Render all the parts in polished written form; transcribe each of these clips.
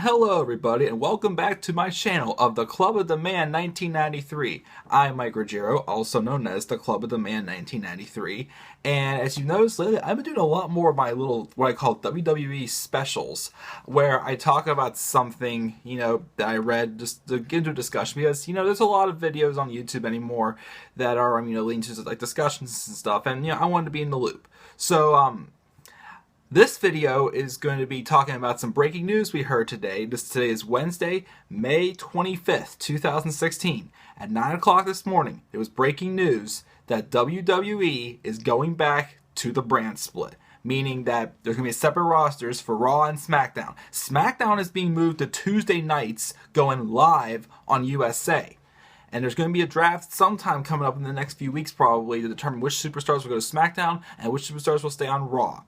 Hello everybody, and welcome back to my channel of the Club of the Man 1993. I'm Mike Ruggiero, also known as the Club of the Man 1993, and as you noticed lately, I've been doing a lot more of my little, what I call WWE specials, where I talk about something, that I read just to get into a discussion, because, there's a lot of videos on YouTube anymore that are, leading to, like, discussions and stuff, and, I wanted to be in the loop. So, this video is going to be talking about some breaking news we heard today. Today is Wednesday, May 25th, 2016. At 9 o'clock this morning, it was breaking news that WWE is going back to the brand split. Meaning that there's going to be separate rosters for Raw and Smackdown. Smackdown is being moved to Tuesday nights, going live on USA. And there's going to be a draft sometime coming up in the next few weeks probably to determine which superstars will go to Smackdown and which superstars will stay on Raw.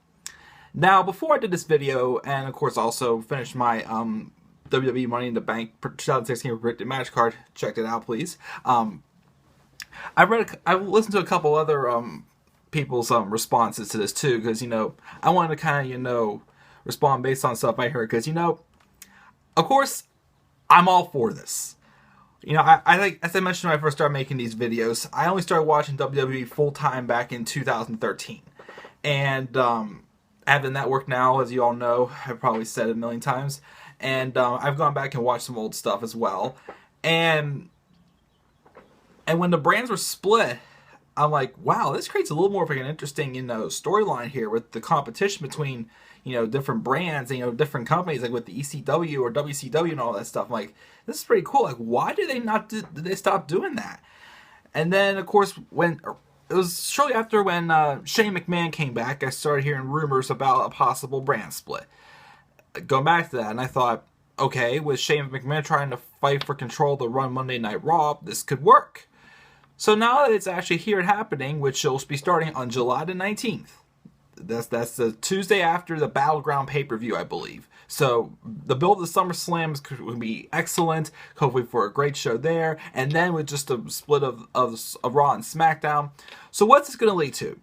Now, before I did this video, and of course also finished my WWE Money in the Bank 2016 predicted match card, check it out, please. I've listened to a couple other people's responses to this too, because I wanted to kind of respond based on stuff I heard, because of course I'm all for this. I like, as I mentioned when I first started making these videos, I only started watching WWE full time back in 2013, and I have the network now, as you all know. I've probably said it a million times. And I've gone back and watched some old stuff as well. And when the brands were split, I'm like, wow, this creates a little more of an interesting, storyline here with the competition between, different brands and, different companies, like with the ECW or WCW and all that stuff. I'm like, this is pretty cool. Like, why did they stop doing that? And then, of course, it was shortly after when Shane McMahon came back, I started hearing rumors about a possible brand split. Going back to that, and I thought, okay, with Shane McMahon trying to fight for control to run Monday Night Raw, this could work. So now that it's actually here and happening, which will be starting on July the 19th. That's the Tuesday after the Battleground pay-per-view, I believe. So the build of SummerSlam is going to be excellent, hopefully for a great show there, and then with just a split of Raw and SmackDown. So what's this going to lead to?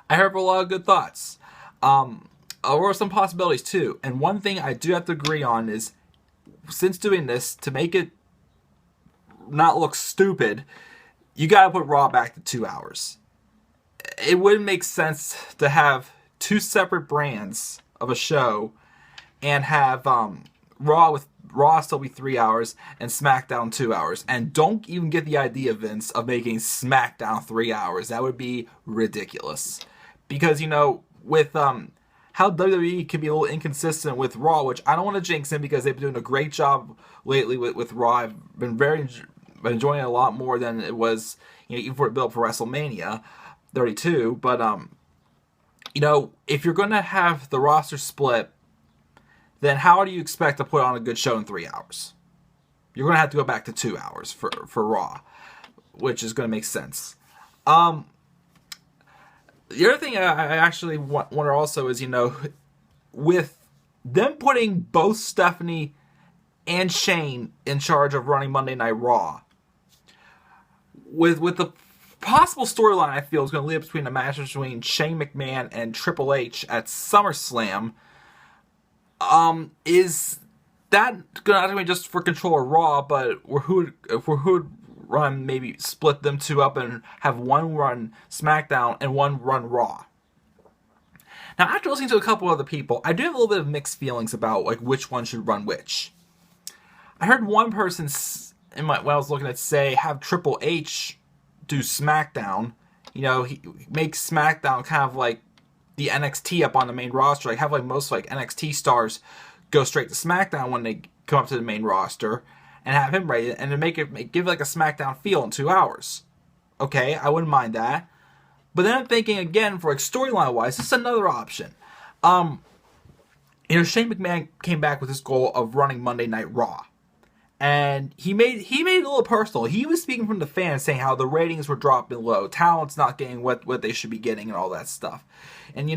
I heard a lot of good thoughts. Or some possibilities too. And one thing I do have to agree on is, since doing this, to make it not look stupid, you got to put Raw back to 2 hours. It wouldn't make sense to have two separate brands of a show and have Raw still be 3 hours and SmackDown 2 hours. And don't even get the idea, Vince, of making SmackDown 3 hours. That would be ridiculous. Because, with how WWE can be a little inconsistent with Raw, which I don't want to jinx them because they've been doing a great job lately with Raw. I've been enjoying it a lot more than it was, even for the build for WrestleMania 32. But, if you're going to have the roster split, then how do you expect to put on a good show in 3 hours? You're going to have to go back to 2 hours for Raw, which is going to make sense. The other thing I actually wonder also is, with them putting both Stephanie and Shane in charge of running Monday Night Raw, with the possible storyline I feel is going to lead up between a match between Shane McMahon and Triple H at SummerSlam, is that going to not be just for control of Raw, but who would run, maybe split them two up and have one run SmackDown and one run Raw? Now, after listening to a couple other people, I do have a little bit of mixed feelings about which one should run which. I heard one person when I was looking at say have Triple H do SmackDown. He makes SmackDown kind of like the NXT up on the main roster. Like have most NXT stars go straight to SmackDown when they come up to the main roster, and have him ready, and then give like a SmackDown feel in 2 hours. Okay, I wouldn't mind that. But then I'm thinking again, for storyline wise, this is another option. Shane McMahon came back with this goal of running Monday Night Raw. And he made it a little personal. He was speaking from the fans, saying how the ratings were dropping low, talent's not getting what they should be getting, and all that stuff. And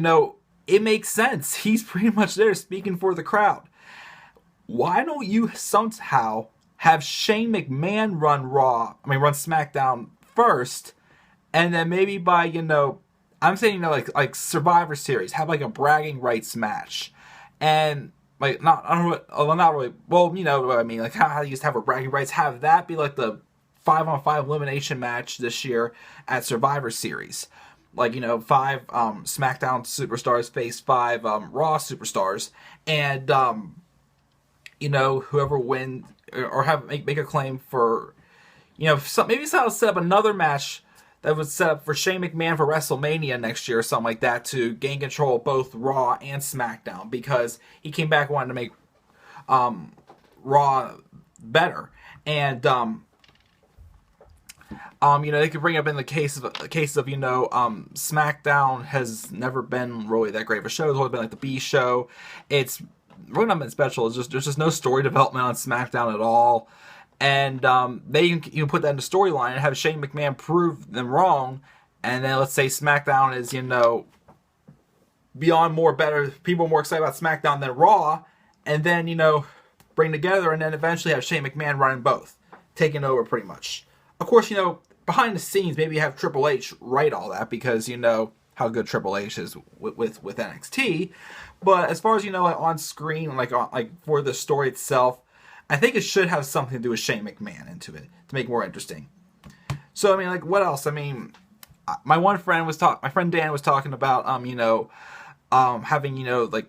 it makes sense. He's pretty much there speaking for the crowd. Why don't you somehow have Shane McMahon run SmackDown first, and then maybe by I'm saying like Survivor Series, have like a bragging rights match, and like not I don't know what, well, not really, well, you know what I mean, like how you just have a bragging rights, have that be like the 5-on-5 elimination match this year at Survivor Series. Like, you know, 5 SmackDown superstars face 5 Raw superstars, and you know, whoever wins or have make a claim for, you know, maybe set up another match that was set up for Shane McMahon for WrestleMania next year or something like that, to gain control of both Raw and SmackDown, because he came back wanting to make Raw better. And you know, they could bring up in the case of you know, SmackDown has never been really that great of a show. It's always been like the B show. It's really not been special. It's just there's just no story development on SmackDown at all. And they can put that in the storyline and have Shane McMahon prove them wrong, and then let's say SmackDown is, you know, beyond more better, people are more excited about SmackDown than Raw, and then, you know, bring together and then eventually have Shane McMahon running both, taking over pretty much. Of course, you know, behind the scenes, maybe have Triple H write all that, because you know how good Triple H is with NXT. But as far as, you know, like on screen, like for the story itself, I think it should have something to do with Shane McMahon into it to make it more interesting. So I mean, like, what else? I mean, my friend Dan was talking about you know, having, you know, like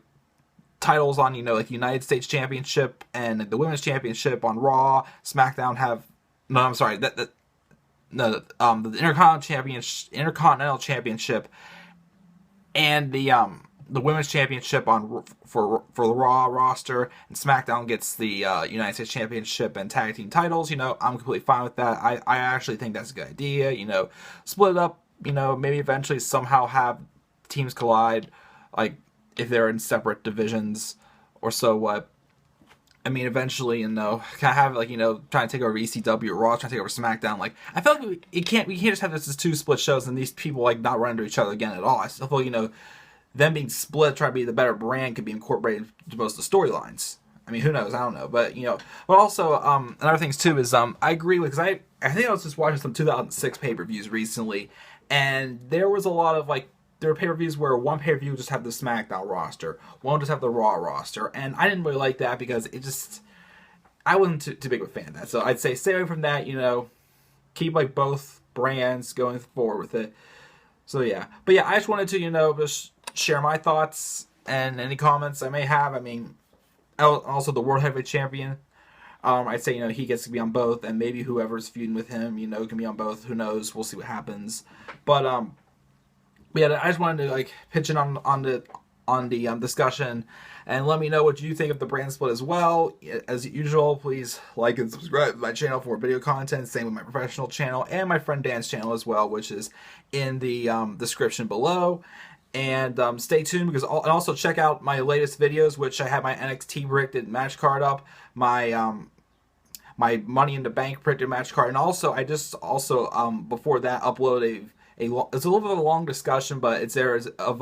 titles on, you know, like United States Championship and the Women's Championship on Raw. SmackDown have the Intercontinental Championship and the Women's Championship for the Raw roster, and SmackDown gets the United States Championship and Tag Team titles. You know, I'm completely fine with that. I actually think that's a good idea. You know, split it up. You know, maybe eventually somehow have teams collide, like if they're in separate divisions or so what. I mean, eventually, you know, kind of have, like, you know, trying to take over ECW or Raw, trying to take over SmackDown. Like, I feel like we can't just have this as 2 split shows and these people, like, not run into each other again at all. I still feel, you know, them being split, trying to be the better brand, could be incorporated into most of the storylines. I mean, who knows? I don't know. But, you know, but also, another thing, too, is I agree with, because I think I was just watching some 2006 pay-per-views recently, and there was a lot of, like, there were pay-per-views where one pay-per-view would just have the SmackDown roster, one would just have the Raw roster, and I didn't really like that because it just, I wasn't too big of a fan of that. So I'd say stay away from that, you know, keep, like, both brands going forward with it. So, yeah. But, yeah, I just wanted to, you know, just share my thoughts and any comments I may have. I mean, also the World Heavyweight Champion, I'd say, you know, he gets to be on both, and maybe whoever's feuding with him, you know, can be on both. Who knows? We'll see what happens. But yeah, I just wanted to, like, pitch in on the discussion, and let me know what you think of the brand split as well. As usual, please like and subscribe to my channel for video content. Same with my professional channel and my friend Dan's channel as well, which is in the description below. And stay tuned, because and also check out my latest videos, which I have my NXT predicted match card up, my my Money in the Bank predicted match card, and also I just before that uploaded it's a little bit of a long discussion, but it's there of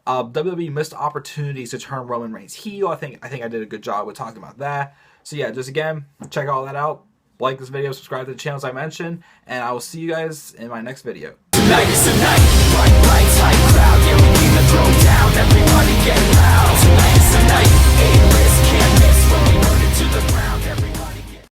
WWE missed opportunities to turn Roman Reigns heel. I think I did a good job with talking about that. So yeah, just again, check all that out. Like this video, subscribe to the channels I mentioned, and I will see you guys in my next video. Tonight is the night, bright lights, high crowd, yeah, we need to throw down, everybody get loud. Tonight is the night.